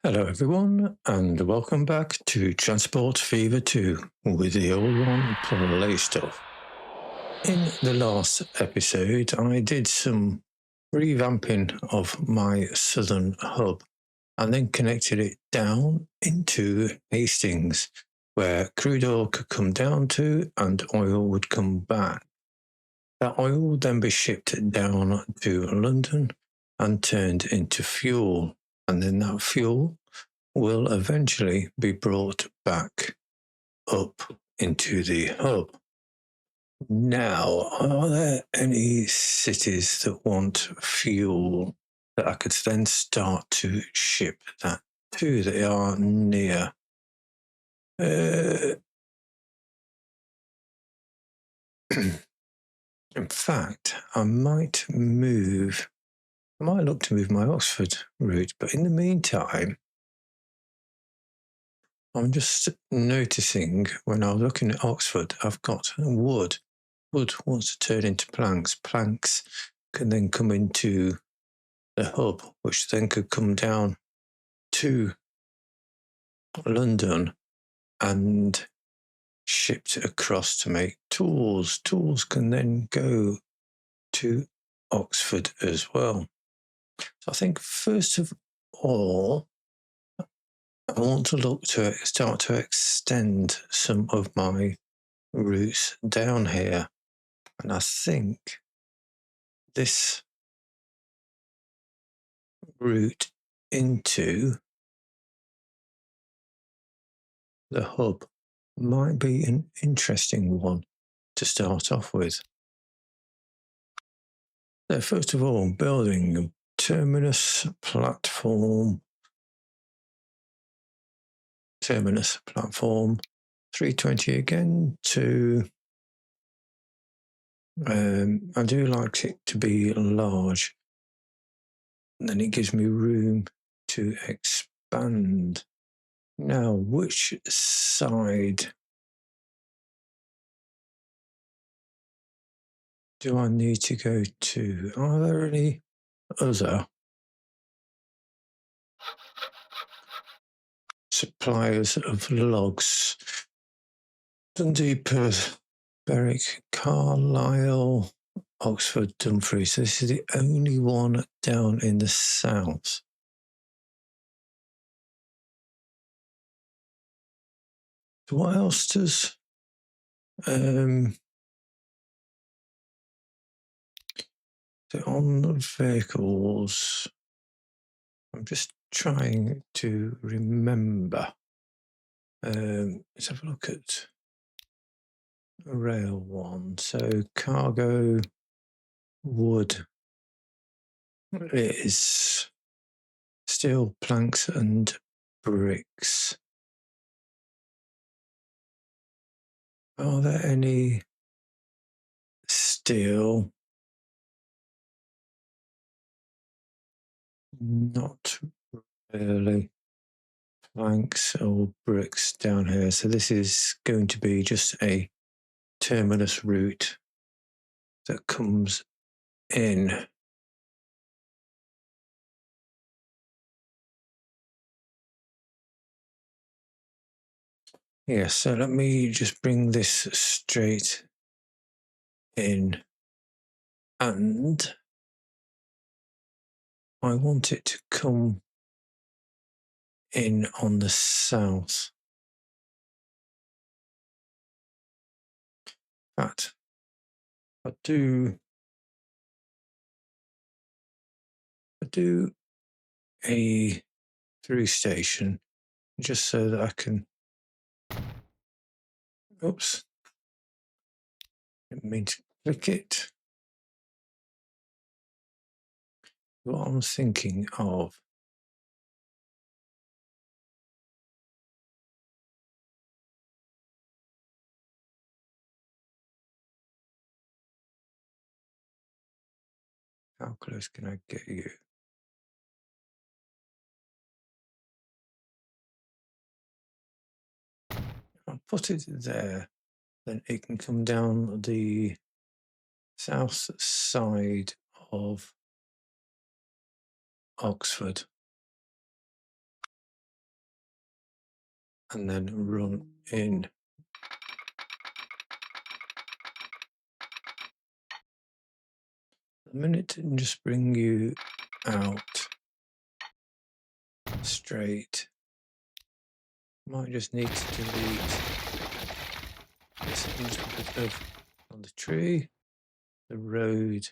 Hello everyone and welcome back to Transport Fever 2 with the old one play stuff. In the last episode I did some revamping of my southern hub and then connected it down into Hastings where crude oil could come down to and oil would come back. That oil would then be shipped down to London and turned into fuel, and then that fuel will eventually be brought back up into the hub. Now, are there any cities that want fuel that I could then start to ship that to that are near? In fact, I might look to move my Oxford route, but in the meantime, I'm just noticing when I was looking at Oxford, I've got wood. Wood wants to turn into planks. Planks can then come into the hub, which then could come down to London and shipped across to make tools. Tools can then go to Oxford as well. So I think first of all, I want to look to start to extend some of my routes down here. And I think this route into the hub might be an interesting one to start off with. So first of all, building a terminus platform, 320 again to, I do like it to be large, and then it gives me room to expand. Now, which side do I need to go to? Are there any other suppliers of logs? Dundee, Perth, Berwick, Carlisle, Oxford, Dumfries. This is the only one down in the south. So what else does so on the vehicles? I'm just trying to remember. Let's have a look at a rail one. So cargo wood is steel planks and bricks. Are there any steel? Not really. Planks or bricks down here. So this is going to be just a terminus route that comes in. Yeah, so let me just bring this straight in, and I want it to come in on the south. In fact, I do a through station just so that I can, oops, didn't mean to click it. What I'm thinking of, how close can I get you? I'll put it there, then it can come down the south side of Oxford. and then run in. A minute and just bring you out straight. Might just need to delete this little bit of the tree, the road.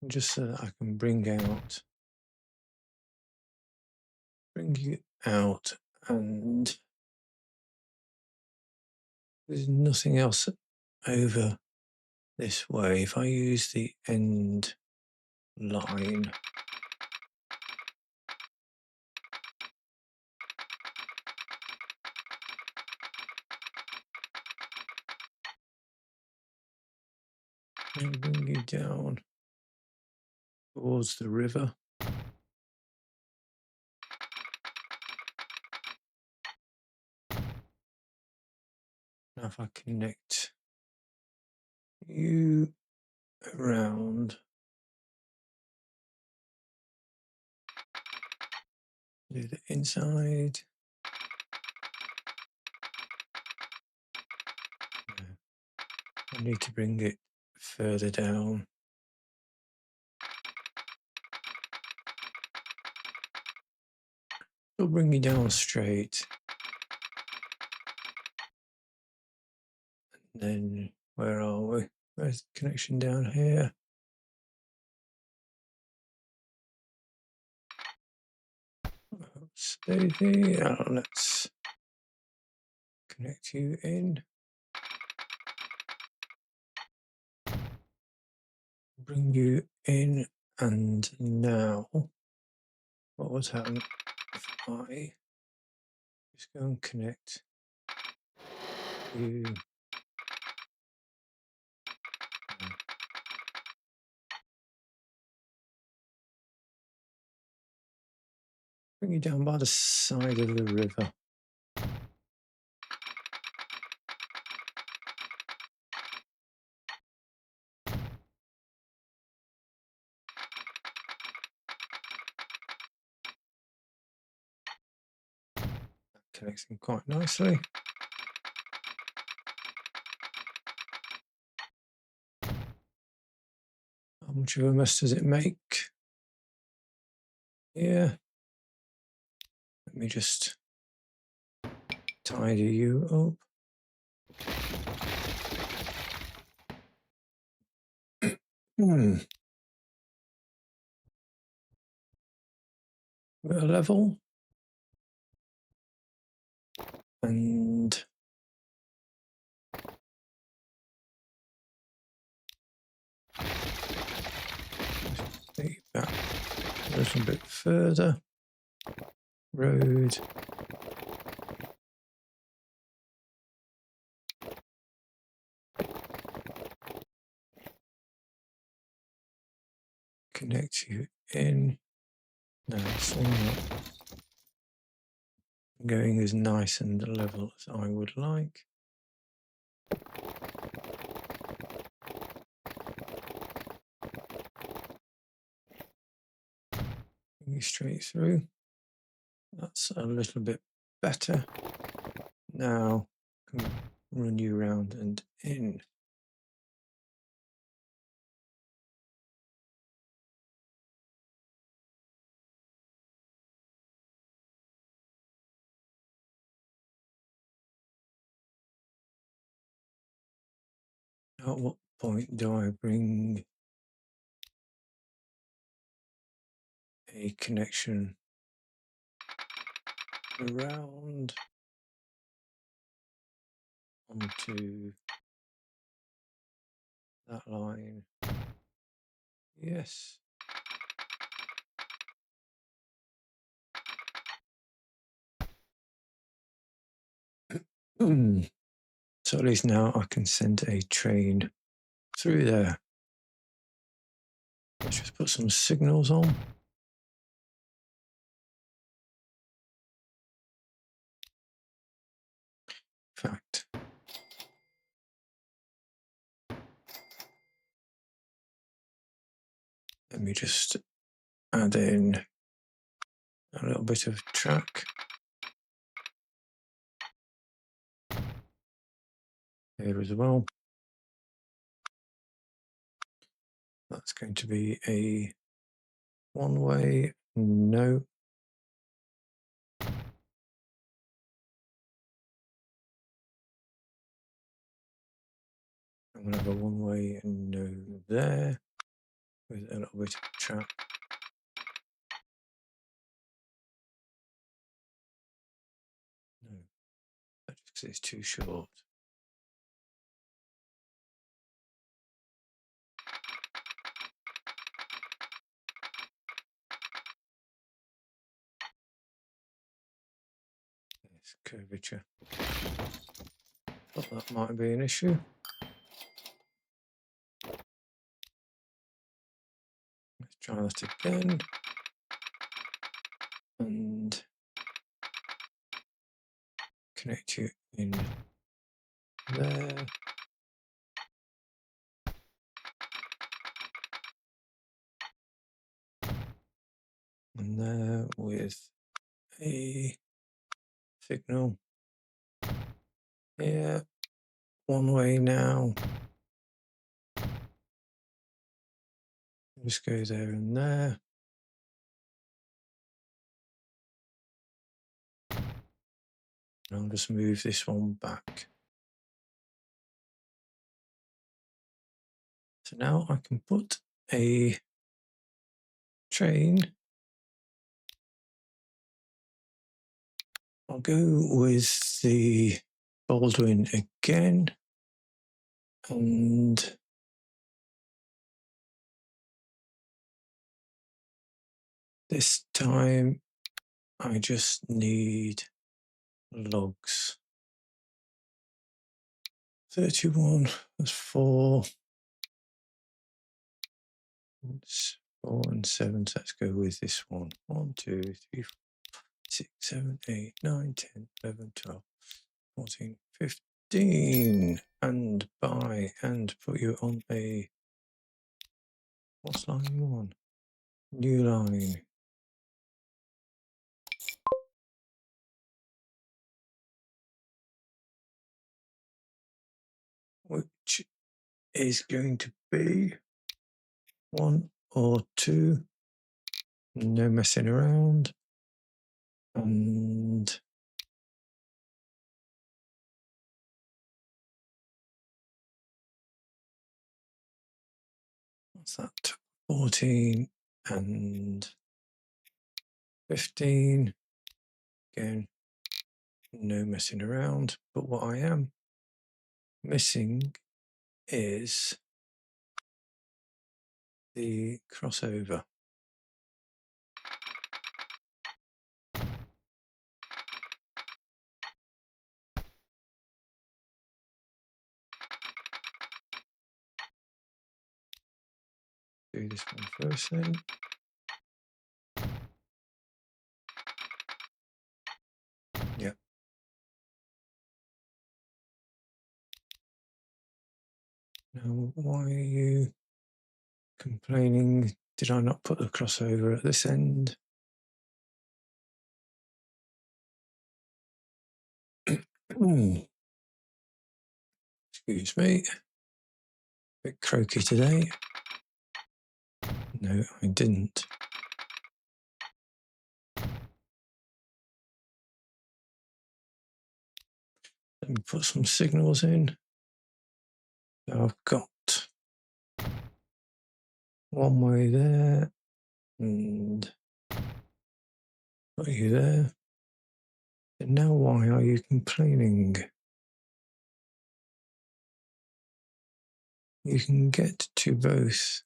Just so that I can bring you out, and there's nothing else over this way. If I use the end line, and bring you down towards the river. Now if I connect you around, do the inside. I need to bring it further down. It'll bring you down straight. And then where are we? Where's the connection down here? Stay there. Let's connect you in. Bring you in, and now what would happen if I just go and connect you? Bring you down by the side of the river. That connects in quite nicely. How much of a mess does it make? Yeah. Let me just tidy you up. We're level. And take back a little bit further. Road. Connect you in. No, it's not going as nice and level as I would like. Bring you straight through. That's a little bit better. Now I can run you around and in. At what point do I bring a connection around onto that line? Yes. So at least now I can send a train through there. Let's just put some signals on. In fact, Let me just add in a little bit of track here as well. That's going to be a one-way, no. I'm going to have a one-way, no there, with a little bit of track. No, that's because it's too short. This curvature. Thought that might be an issue. Let's try that again. And connect you in there. And there with a signal. Yeah, one way now. Just go there and there. And I'll just move this one back. So now I can put a train. I'll go with the Baldwin again. And this time I just need logs. 31, that's 4. It's 4 and 7, so let's go with this one. 1, 2, 3, 4, 6, 7, 8, 9, 10, 11, 12, 14, 15. And buy and put you on a, what's line 1? New line. Which is going to be 1 or 2. No messing around. And what's that? 14 and 15. Again, no messing around. But what I am missing is the crossover. Do this one first then. Yep. Now, why are you complaining? Did I not put the crossover at this end? Excuse me. Bit croaky today. No, I didn't. Let me put some signals in. So I've got one way there and got you there. And now why are you complaining? You can get to both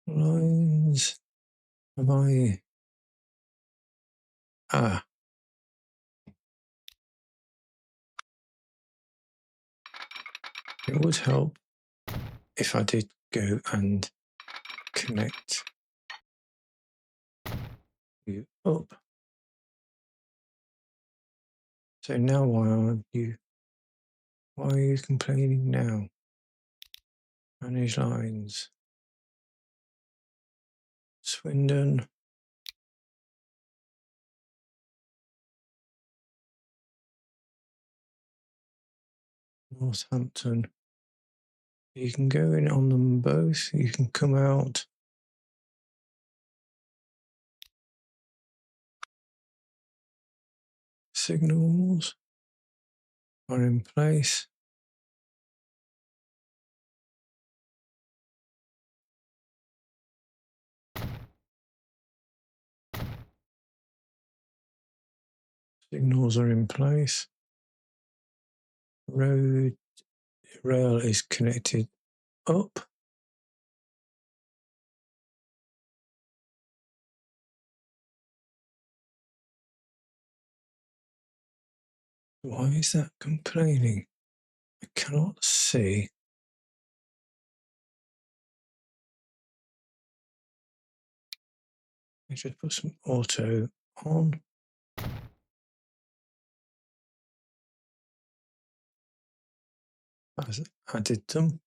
lines. Am I? Ah. It would help if I did go and connect you up. So now why are you complaining now? Manage lines. Swindon. Northampton. You can go in on them both. You can come out. Signals are in place. Signals are in place. Road rail is connected up. Why is that complaining? I cannot see. I just put some auto on. I've added them.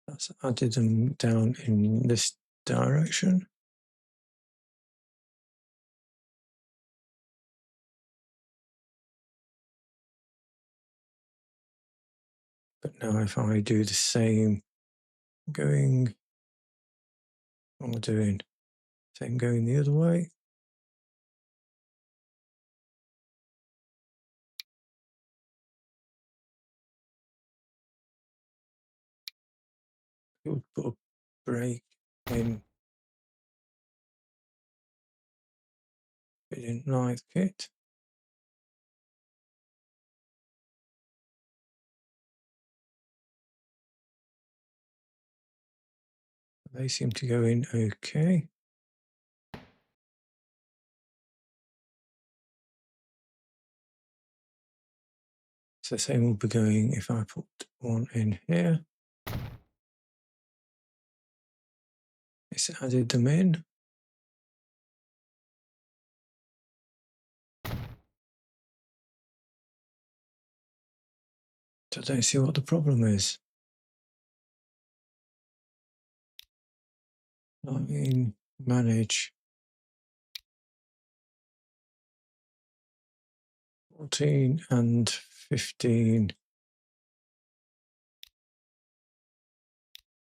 That's added them down in this direction. But now if I do the same, going, what am I doing? Same going the other way. It would put a brake in. It didn't like it. They seem to go in okay. So the same will be going if I put one in here. It's added them in. So I don't see what the problem is. Line manage 14 and 15.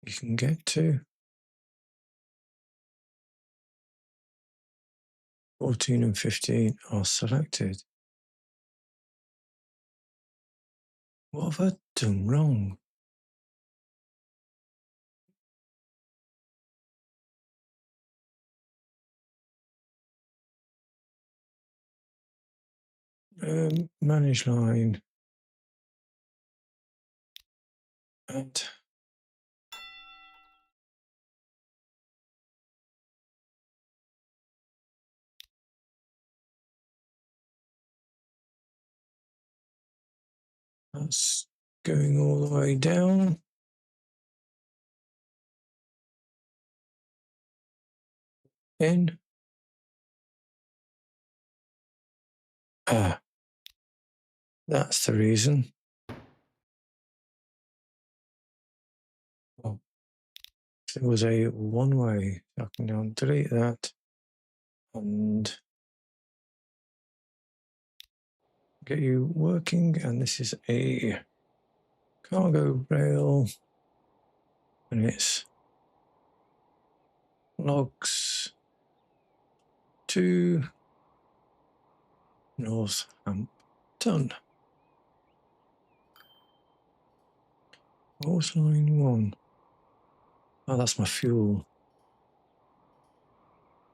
You can get to 14 and 15 are selected. What have I done wrong? Manage line and that's going all the way down. In. That's the reason. Oh, there was a one way. I can now delete that and get you working. And this is a cargo rail, and it's logs to Northampton. What was line 1? Oh, that's my fuel.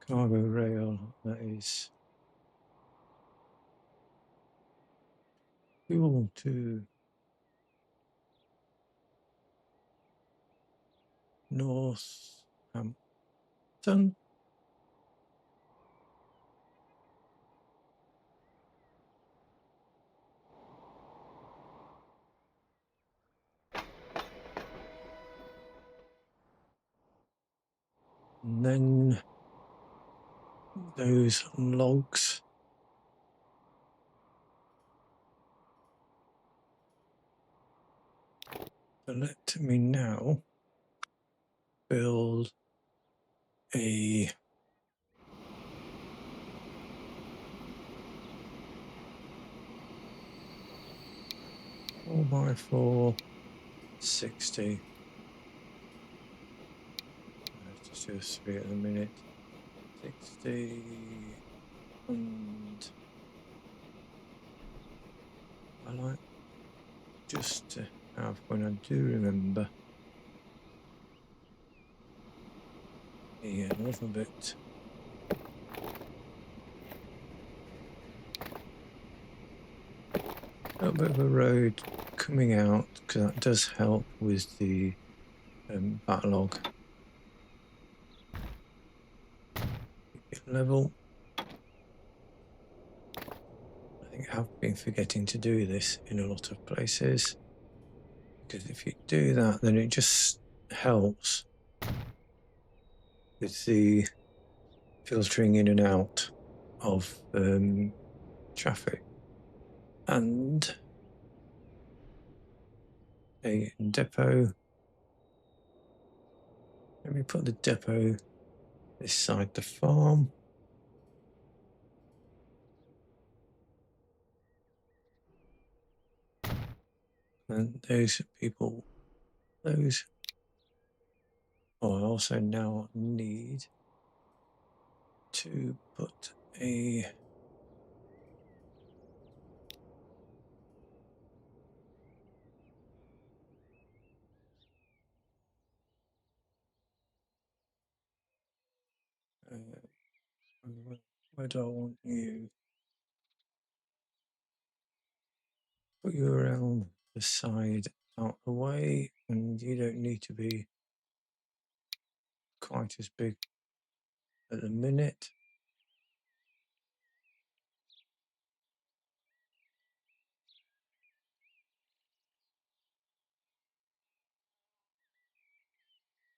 Cargo rail, that is fuel to Northampton. And then those logs But let me now build a 4x4 60. Let's just do a 3 at the minute. 60, and I like just to have, when I do remember, a little bit of a road coming out, because that does help with the backlog. Keep it level. I think I've been forgetting to do this in a lot of places, because if you do that, then it just helps with the filtering in and out of traffic. And a depot. Let me put the depot this side the farm. And those people, those. Oh, I also now need to put a where do I want you? Put you around the side out the way, and you don't need to be quite as big at the minute.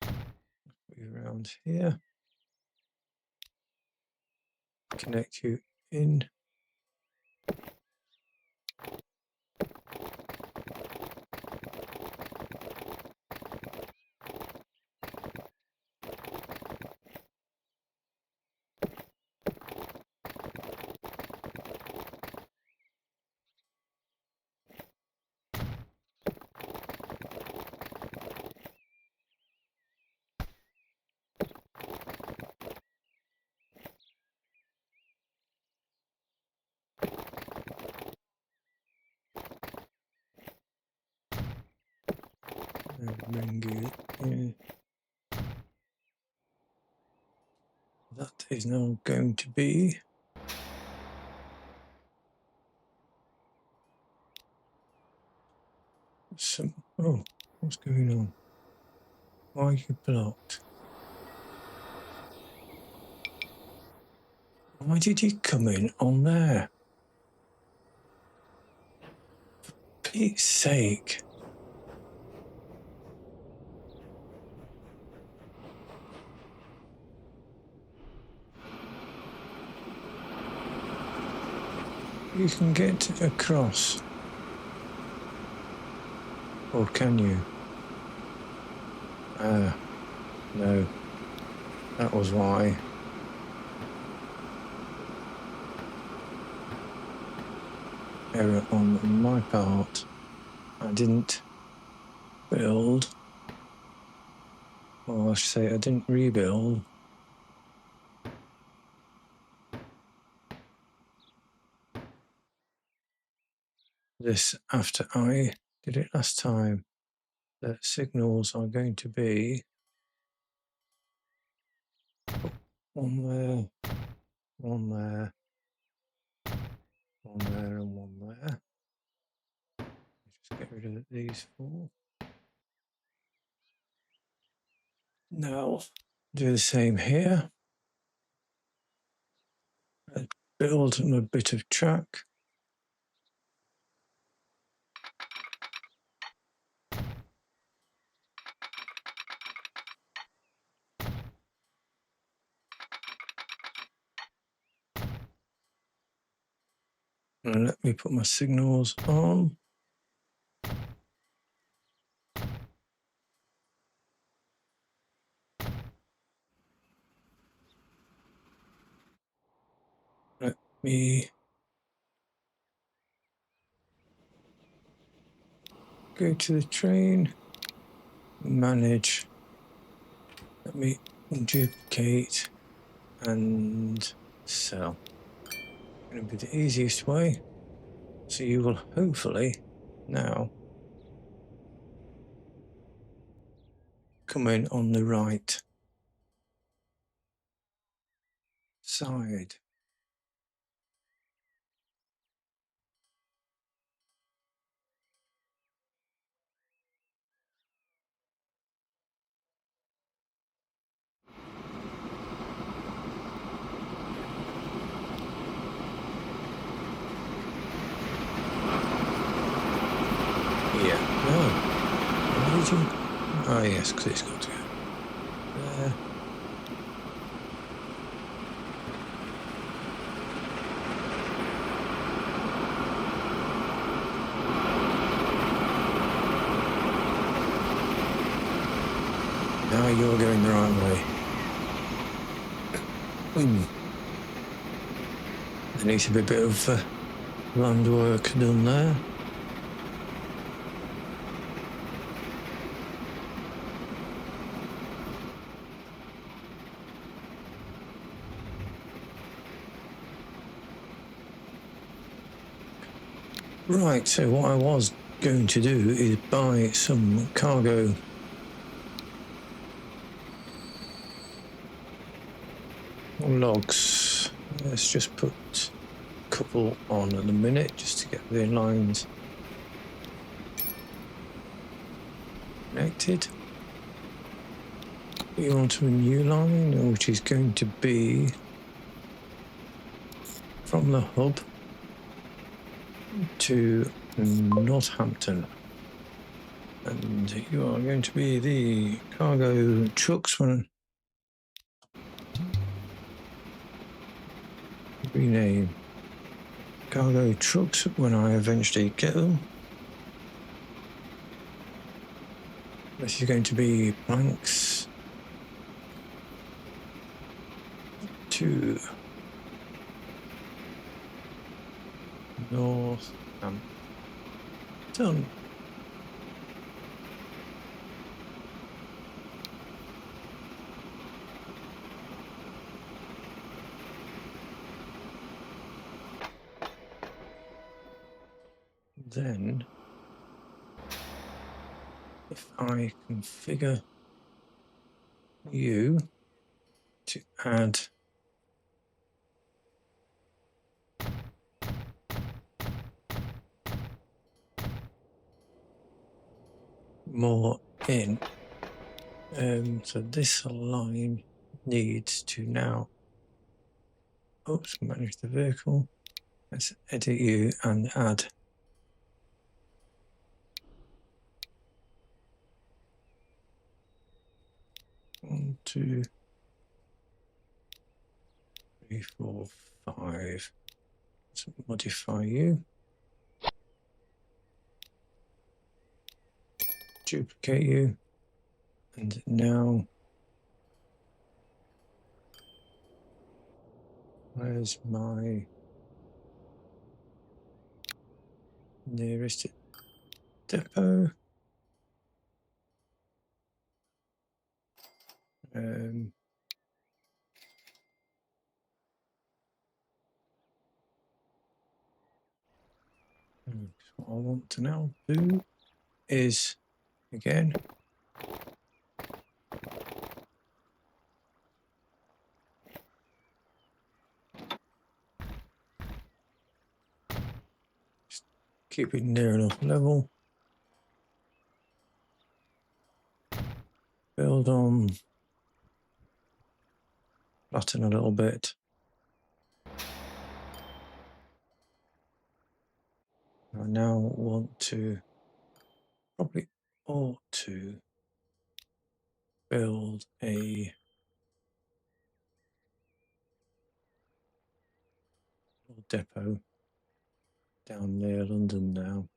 Put you around here. Connect you in. And bring you in. That is now going to be some. Oh, what's going on? Why are you blocked? Why did you come in on there? For Pete's sake. You can get across. Or can you? Ah, no. That was why. Error on my part. I didn't build. Or I should say I didn't rebuild. This after I did it last time. The signals are going to be one there, one there, one there, and one there. Just get rid of these four. Now do the same here. Build a bit of track. And let me put my signals on. me go to the train, manage, let me duplicate and sell. Going to be the easiest way. So you will hopefully now come in on the right side. Yeah, no. Why did you? Oh, yes, because it's got to go there. Now you're going the right way. There needs to be a bit of land work done there. Right, so what I was going to do is buy some cargo logs. Let's just put a couple on at the minute just to get the lines connected. You onto a new line, which is going to be from the hub to Northampton. And you are going to be the cargo trucks when rename cargo trucks when I eventually get them. This is going to be planks to Northampton. Then, if I configure you to add more in, so this line needs to now, manage the vehicle. Let's edit you and add 1, 2, 3, 4, 5. Let's modify you. Duplicate you. And now, where's my nearest depot? What I want to now do is, again, just keep it near enough level. Build on, flatten a little bit. I now want to, probably ought to build a little depot down near London now.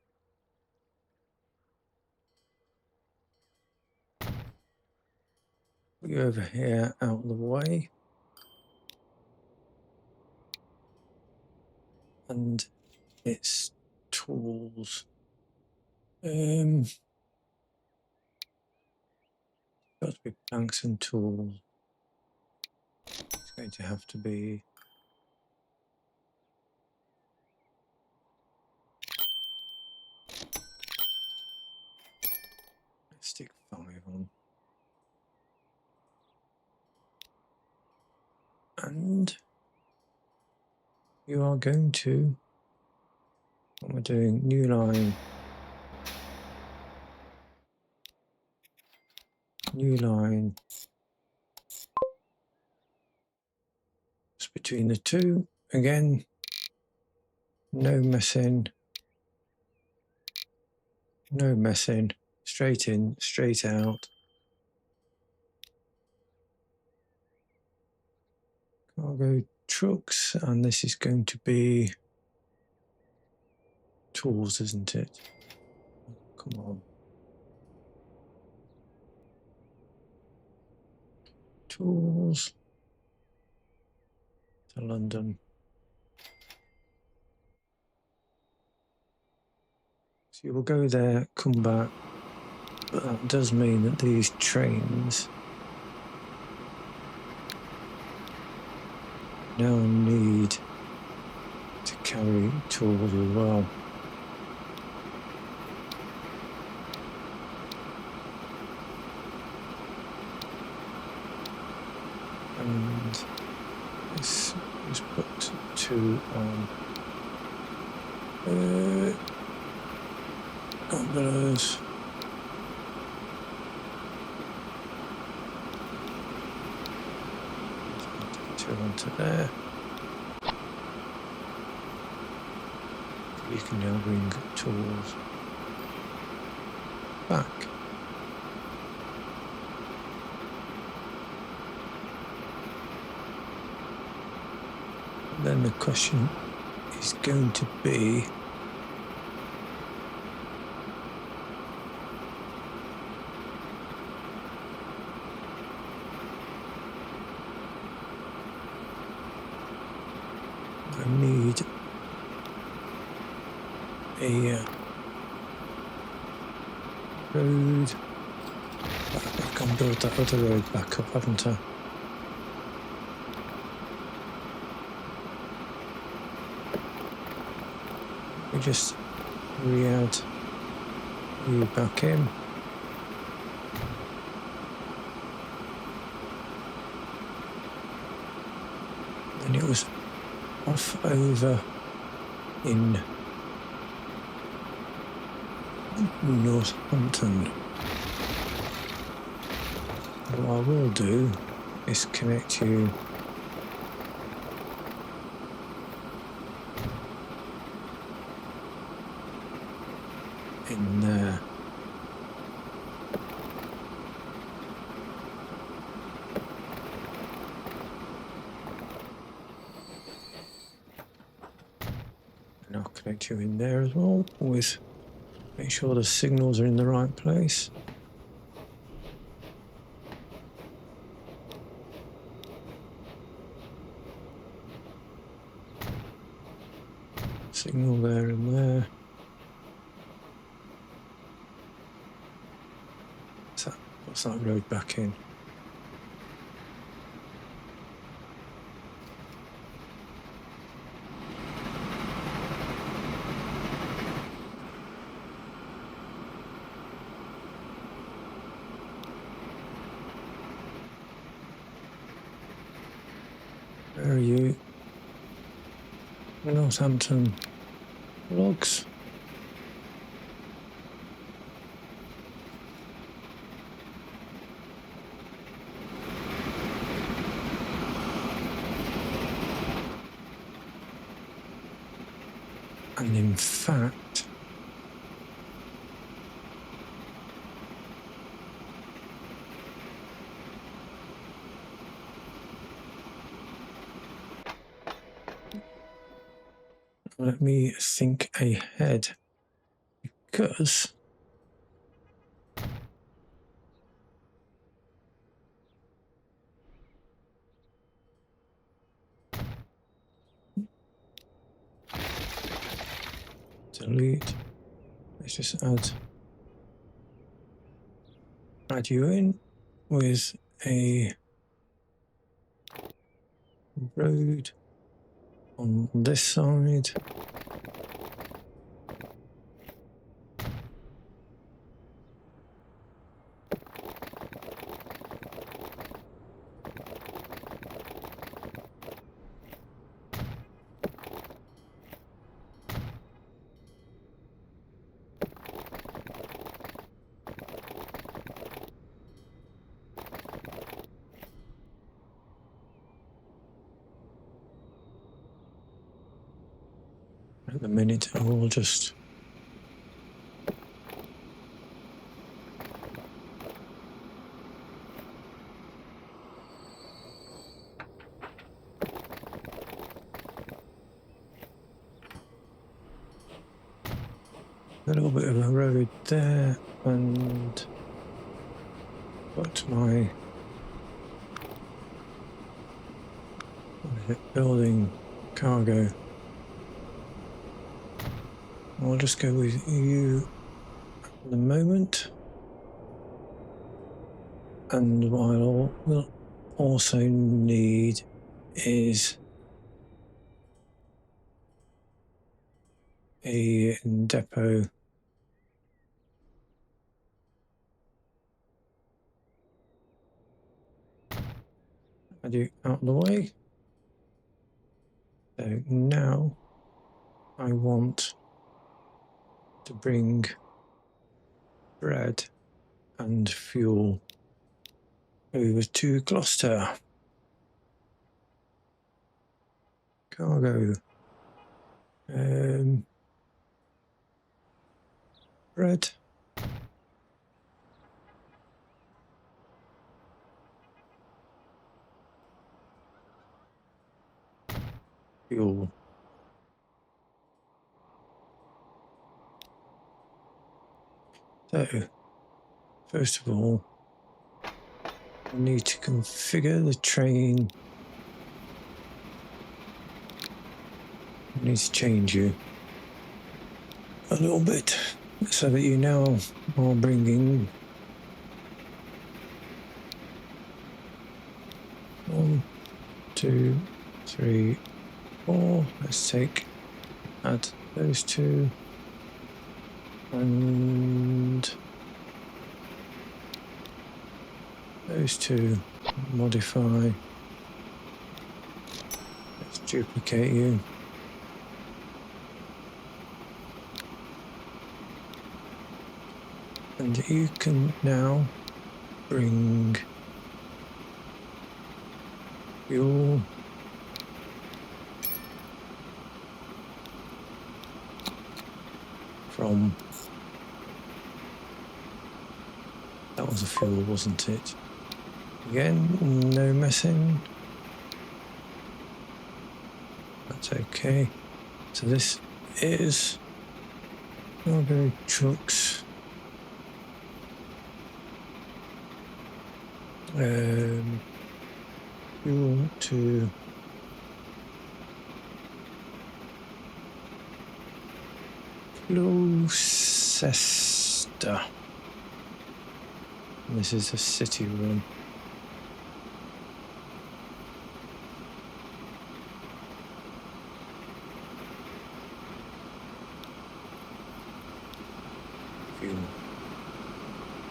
Put you over here out of the way. and its tools. Got to be planks and tools. It's going to have to be stick 5 on. And you are going to, what we're doing, new line, just between the two. Again, no messing, straight in, straight out. Cargo trucks, and this is going to be tools, isn't it? Come on. Tools to London. So you will go there, come back, but that does mean that these trains now need to carry tools as well. And this is put 2 on umbrellas. Two onto there. You can now bring tools back. And then the question is going to be, I need a road. I can build that other road back up, haven't I? We just re-add you back in. And it was off over in Northampton. What I will do is connect you in there. And I'll connect you in there as well, with make sure the signals are in the right place. Signal there and there. What's that road back in? Where are you? Northampton logs. And in fact, let me think ahead, because delete. Let's just add you in with a road on this side. At the minute, I will just a little bit of a road there, and put my building cargo. I'll just go with you at the moment, and what we'll also need is a depot. Add you out of the way. So now I want to bring bread and fuel over to Gloucester. Cargo. Bread. Fuel. So, first of all, I need to configure the train. I need to change you a little bit so that you now are bringing 1, 2, 3, 4. Let's add those two, and those two. Modify. Let's duplicate you. And you can now bring fuel from, that was a fuel, wasn't it? Again, no messing. That's okay. So this is cargo trucks. Fuel to Gloucester. This is a city run. Fuel.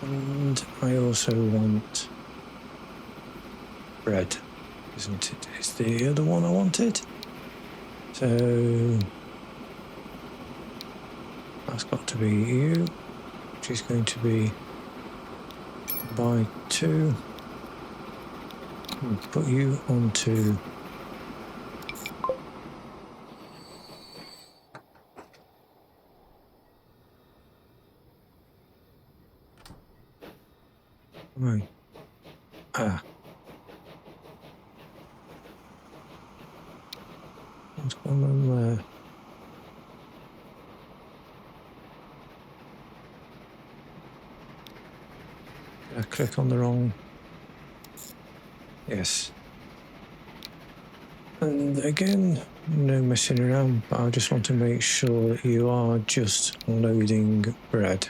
And I also want bread, isn't it? It's the other one I wanted. So that's got to be you, which is going to be by 2. And put you onto right. What's going on there? Did I click on the wrong? Yes. And again, no messing around, but I just want to make sure that you are just loading bread.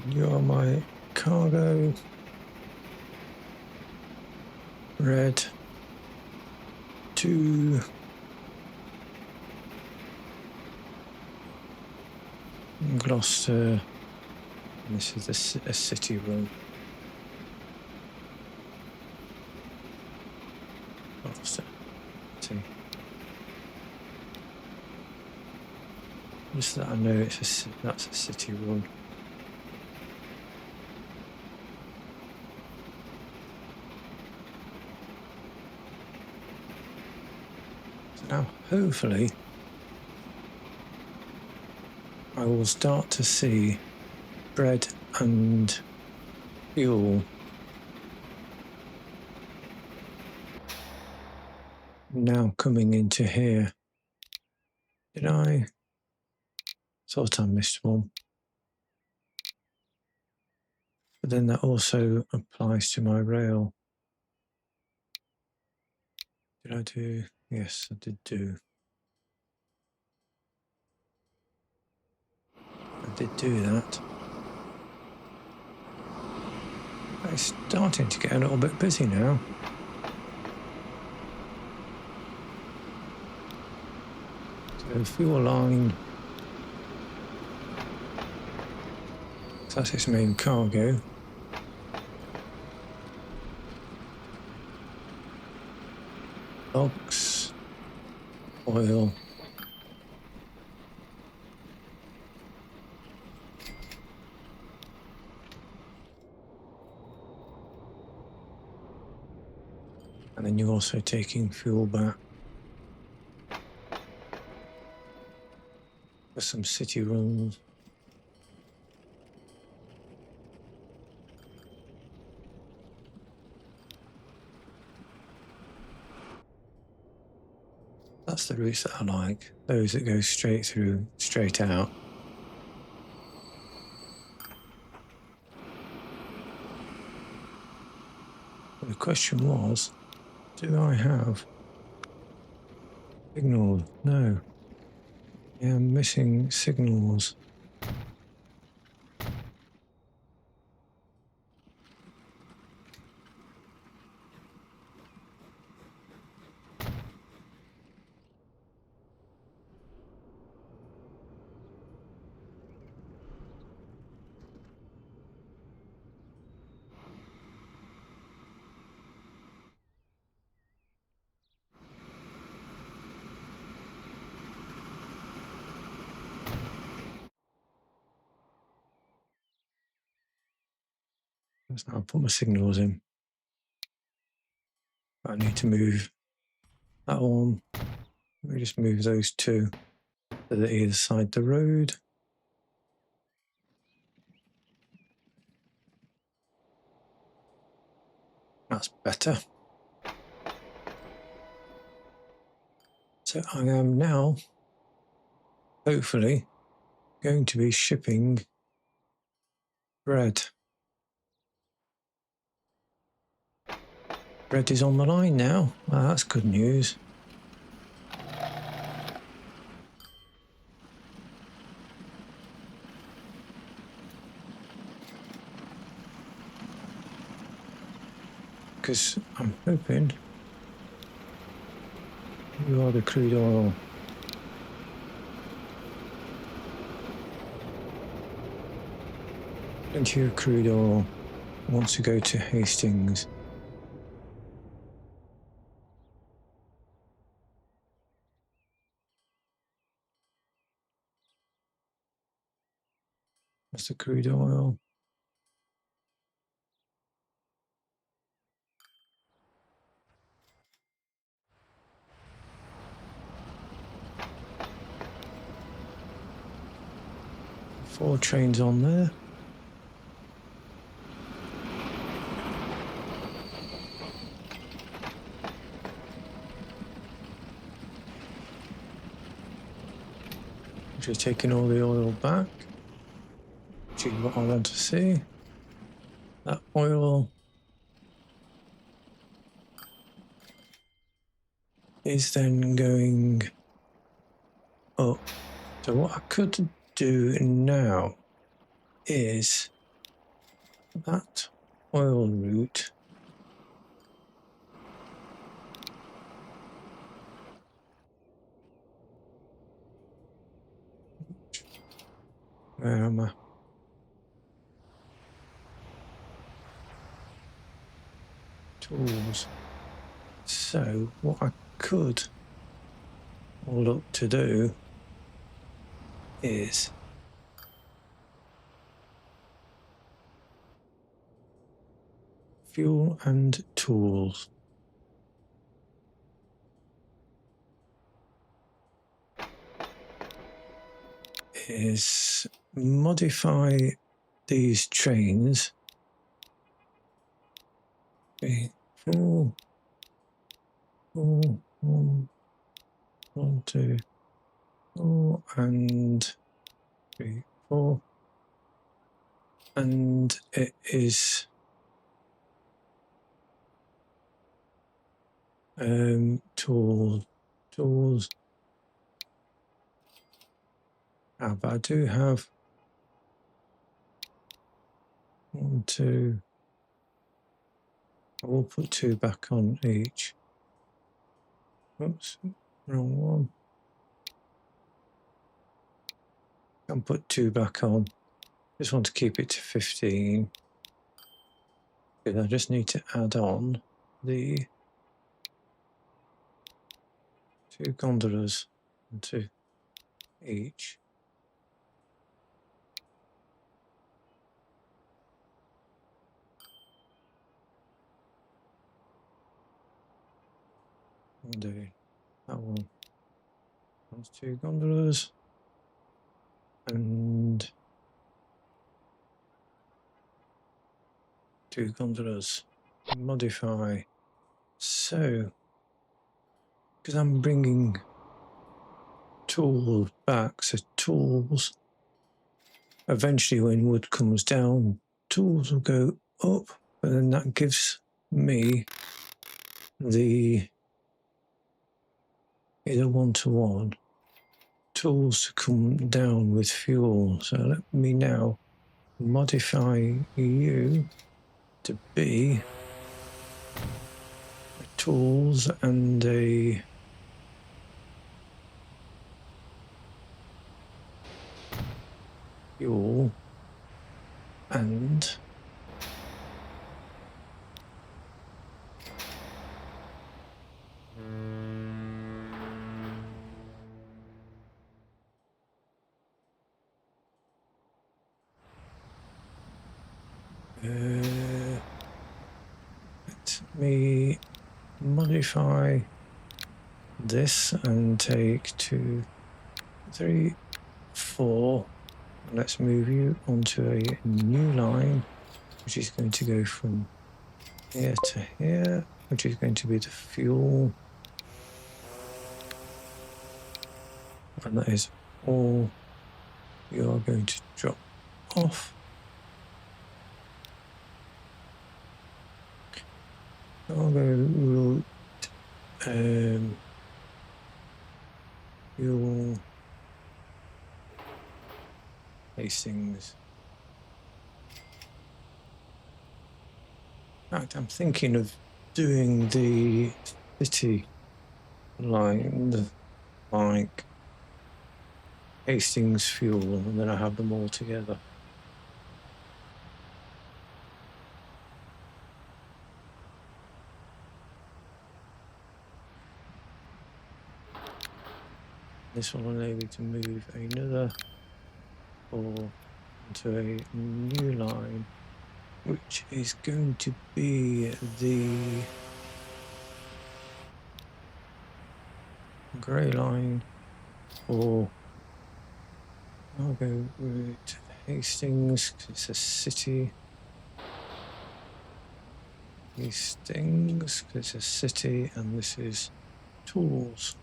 You are my cargo. Bread to Gloucester. This is a city run. Gloucester city. Just that I know that's a city run. So now, hopefully, I will start to see bread and fuel now coming into here. Did I? Thought I missed one. But then that also applies to my rail. Did I do? Yes, I did do. I did do that. It's starting to get a little bit busy now. So fuel line, that's its main cargo. Logs, oil. And then you're also taking fuel back for some city runs. That's the routes that I like, those that go straight through, straight out. But the question was, do I have signal? No. Yeah, I'm missing signals. I'll put my signals in. I need to move that one. Let me just move those two to the either side of the road. That's better. So I am now, hopefully, going to be shipping bread. Bread is on the line now. Well, that's good news. Because I'm hoping you are the crude oil. Plenty of crude oil wants to go to Hastings. That's the crude oil. Four trains on there. Just taking all the oil back, which is what I want to see. that oil is then going up. So what I could do now is that oil route where am I? Tools. So what I could look to do is fuel and tools. Is modify these trains. 3, 4, 4, 1, 1, 2, 4, and 3, 4, and it is tools. But I do have 1, 2. I will put 2 back on each. Oops, wrong one. I'll put 2 back on. Just want to keep it to 15. Because I just need to add on the 2 gondolas into each. I'm doing that one. That's 2 gondolas and 2 gondolas. Modify. So, because I'm bringing tools back, so tools, eventually when wood comes down, tools will go up, but then that gives me the either 1-to-1 tools to come down with fuel. So let me now modify you to be tools and a fuel and let me modify this and take 2, 3, 4. Let's move you onto a new line, which is going to go from here to here, which is going to be the fuel. And that is all you are going to drop off. I'll go route fuel Hastings. In fact, I'm thinking of doing the city line, like Hastings fuel, and then I have them all together. This will enable you to move another 4 onto a new line, which is going to be the grey line, or I'll go route Hastings because it's a city. Hastings because it's a city, and this is tools.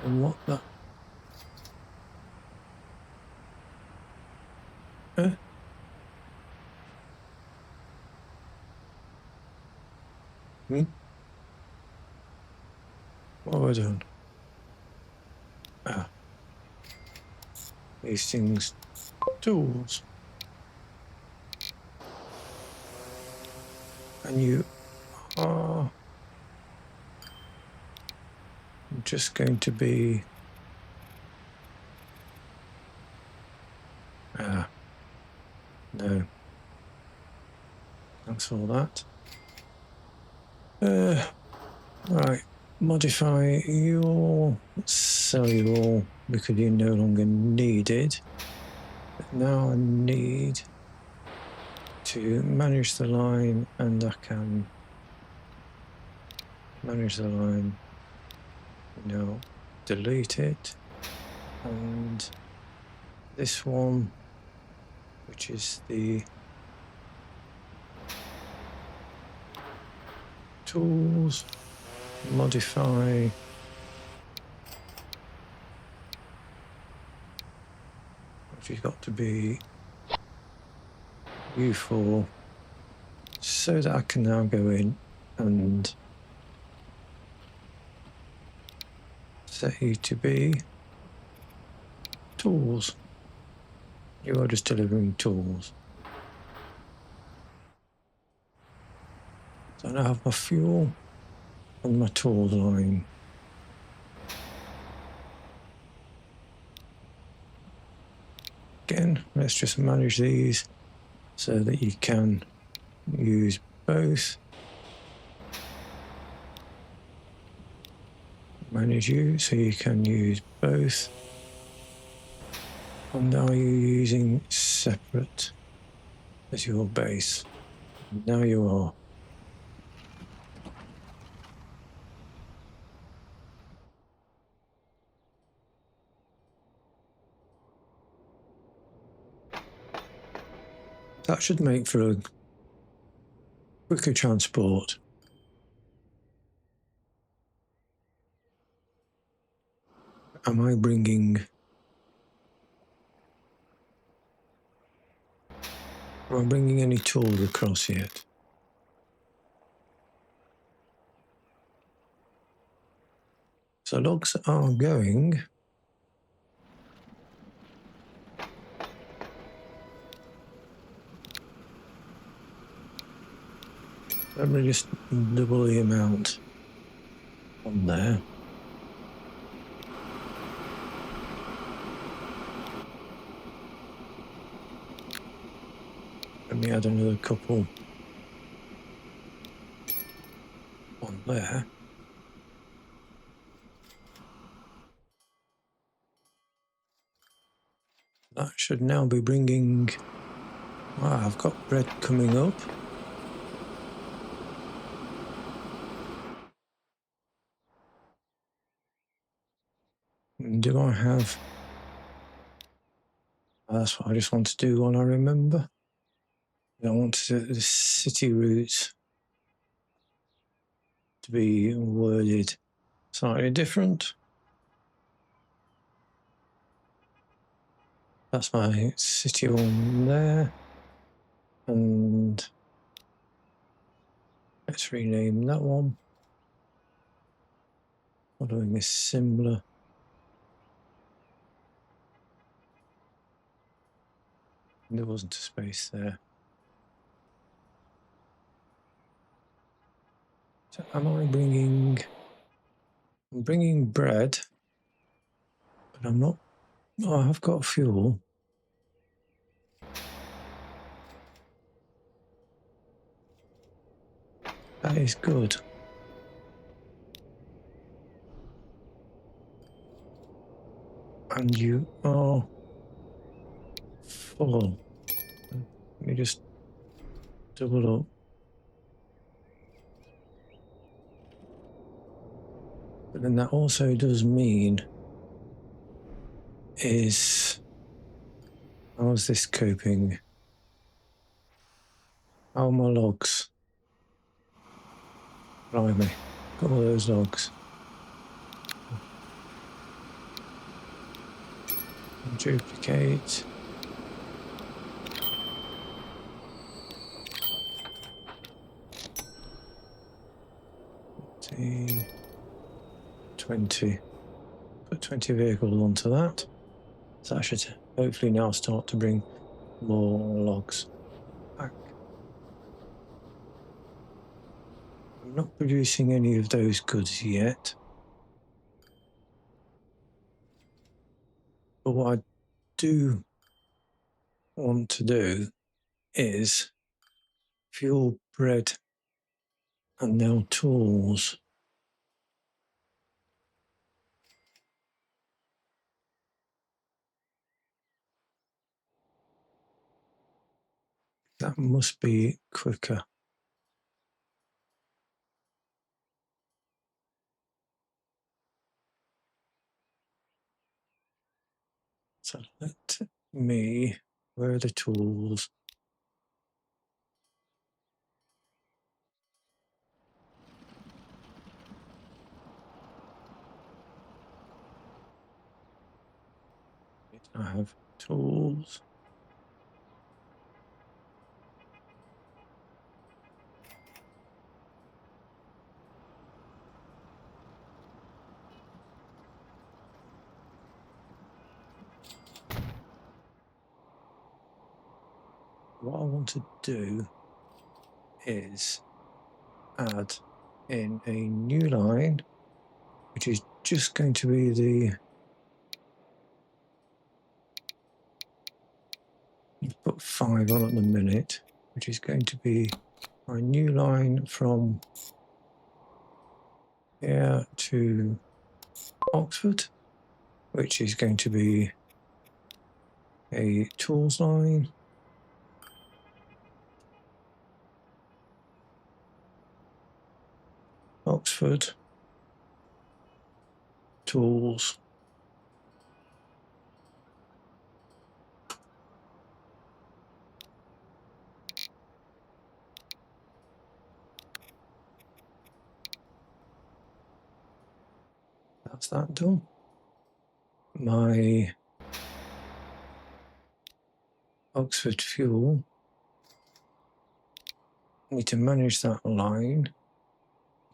And what that What have I done? These things, tools. And you are just going to be no, that's all that. Right, modify your cellular because you no longer need it. But now I need to manage the line, and I can manage the line. Now delete it, and this one, which is the tools, modify which has got to be U4, so that I can now go in and set you to be tools. You are just delivering tools. So I have my fuel and my tool line. Again, let's just manage these so that you can use both. Manage you so you can use both. And are you using separate as your base? Now you are. That should make for a quicker transport. Am I bringing any tools across yet? So logs are going. Let me just double the amount on there. Let me add another couple on there. That should now be bringing. Wow, I've got bread coming up. Do I have? That's what I just want to do when I remember. I want the city routes to be worded slightly different. That's my city one there. And let's rename that one. Following is similar. There wasn't a space there. So am I bringing? I'm bringing bread, but I'm not. Oh, I've got fuel. That is good. And you are full. Let me just double up. But then that also does mean is, how's this coping? How are my logs? Blimey, got all those logs. Duplicate. 15, 20. Put 20 vehicles onto that. So that should hopefully now start to bring more logs back. I'm not producing any of those goods yet. But what I do want to do is fuel, bread, and now tools. That must be quicker. So let me, where are the tools? I have tools. What I want to do is add in a new line, which is just going to be the, put 5 on at the minute, which is going to be my new line from here to Oxford, which is going to be a tools line. Oxford, tools. That's that done. My Oxford fuel, I need to manage that line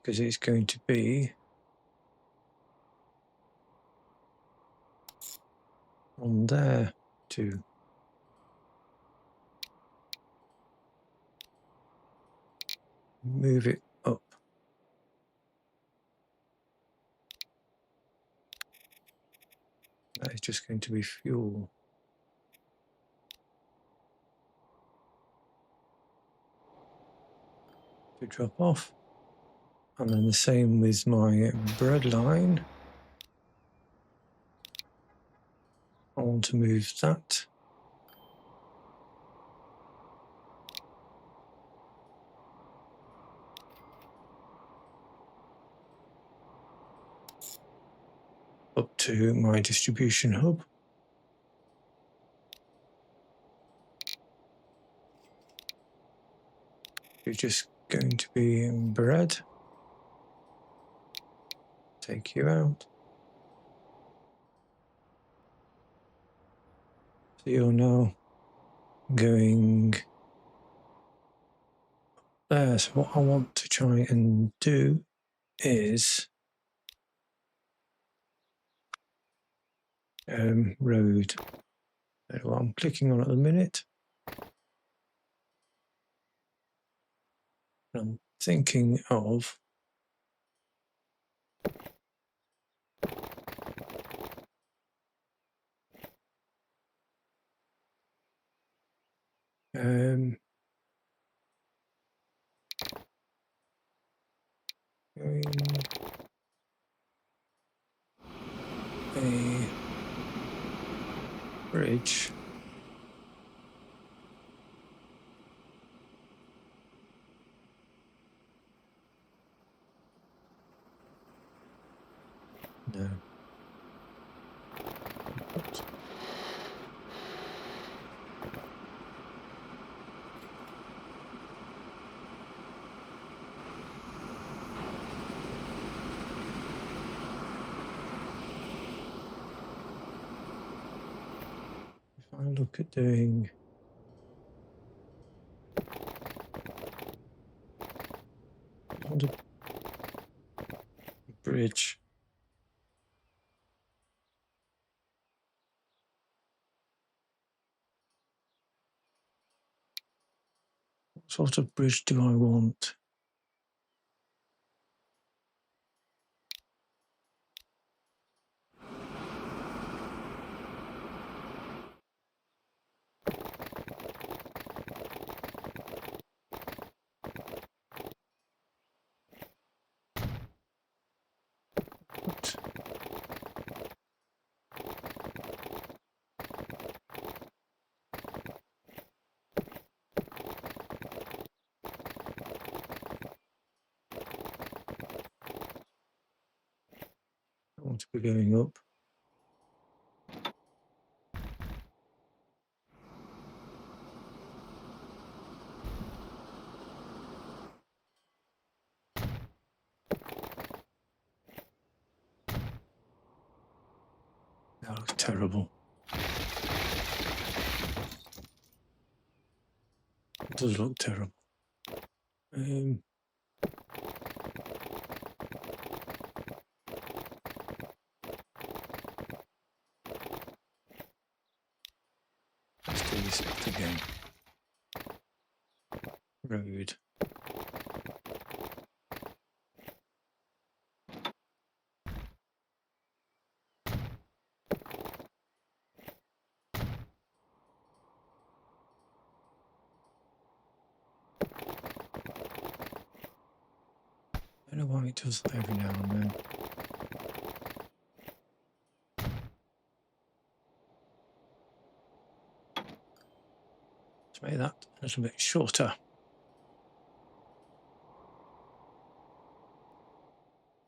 because it's going to be on there to move it up. That is just going to be fuel. To drop off. And then the same with my bread line. I want to move that. Up to my distribution hub. It's just going to be bread. Take you out. So you're now going there. So what I want to try and do is road. That's what I'm clicking on at the minute. I'm thinking of going a bridge. No. If I look at doing bridge. What sort of bridge do I want? I want to be going up. That looks terrible. It does look terrible. Let's do this bit again. Road. I don't know why it does that every now and then. Let's make that a little bit shorter.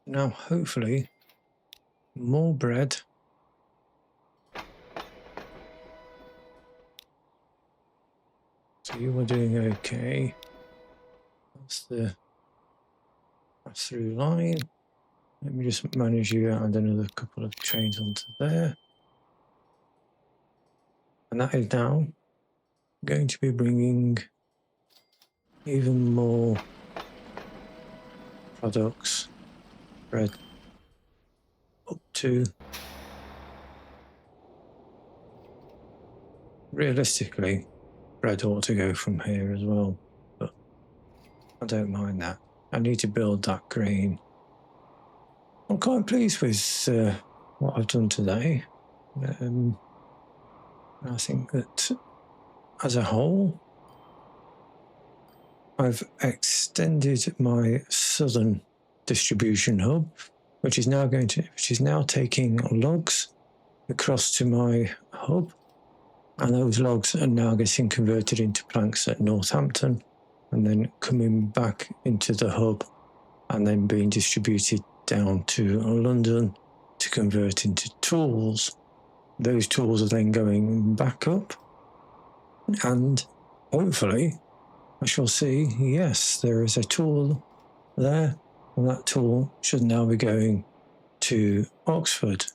Now, hopefully, more bread. So you were doing okay. That's the pass-through line. Let me just manage you and another couple of trains onto there. And that is now going to be bringing even more products, bread, up to, realistically, bread ought to go from here as well, but I don't mind that. I need to build that grain. I'm quite pleased with what I've done today. I think that as a whole, I've extended my southern distribution hub, which is now taking logs across to my hub, and those logs are now getting converted into planks at Northampton, and then coming back into the hub, and then being distributed down to London to convert into tools. Those tools are then going back up, and hopefully I shall see, yes, there is a tool there, and that tool should now be going to Oxford.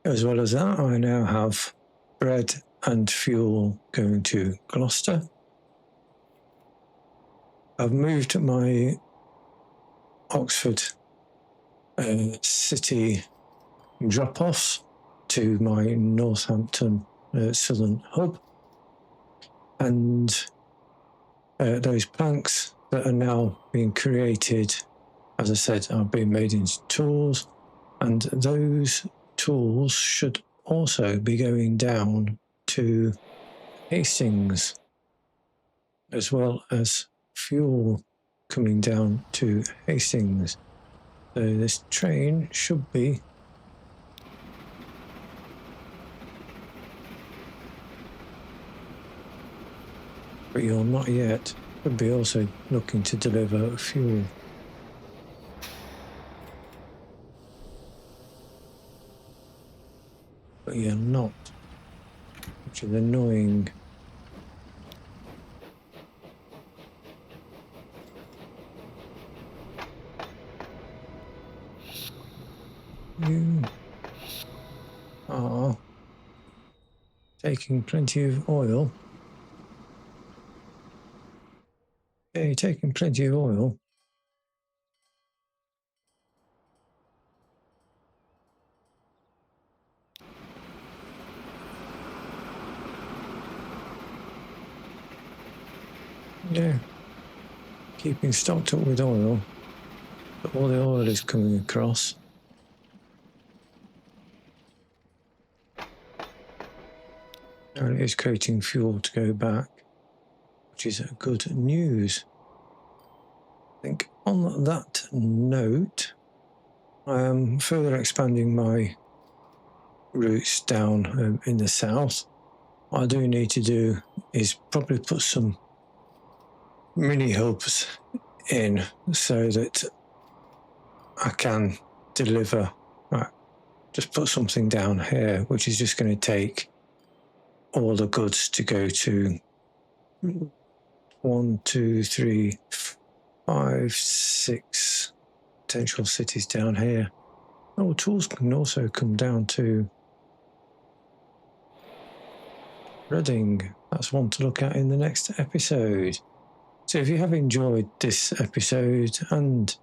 As well as that, I now have bread and fuel going to Gloucester. I've moved my Oxford city drop-offs to my Northampton southern hub, and those planks that are now being created, as I said, are being made into tools, and those tools should also be going down to Hastings, as well as fuel coming down to Hastings. So this train should be but you're not yet, would be also looking to deliver fuel. But you're not, which is annoying. You are taking plenty of oil. Yeah, you're taking plenty of oil. keeping stocked up with oil, but all the oil is coming across. And it is creating fuel to go back, which is good news. I think on that note, I am further expanding my routes down in the south. What I do need to do is probably put some mini hubs in so that I can deliver. Just put something down here, which is just going to take all the goods to go to 1, 2, 3, 5, 6 potential cities down here. Oh, tools can also come down to Reading. That's one to look at in the next episode. So if you have enjoyed this episode and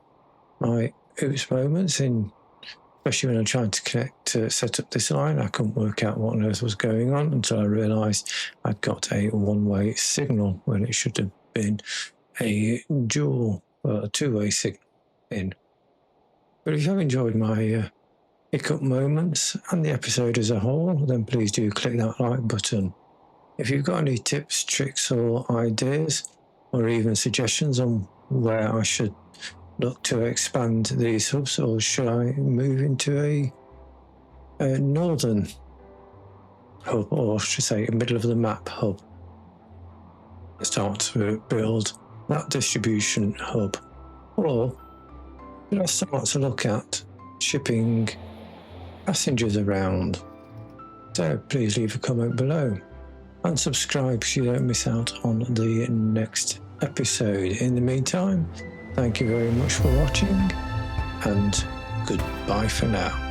my oops moments, especially when I'm trying to set up this line, I couldn't work out what on earth was going on until I realised I'd got a one-way signal when it should have been a two-way signal in. But if you have enjoyed my hiccup moments and the episode as a whole, then please do click that like button. If you've got any tips, tricks or ideas, or even suggestions on where I should look to expand these hubs, or should I move into a northern hub, or should I say a middle of the map hub, start to build that distribution hub, or should I start to look at shipping passengers around? So please leave a comment below and subscribe so you don't miss out on the next episode. In the meantime, thank you very much for watching, and goodbye for now.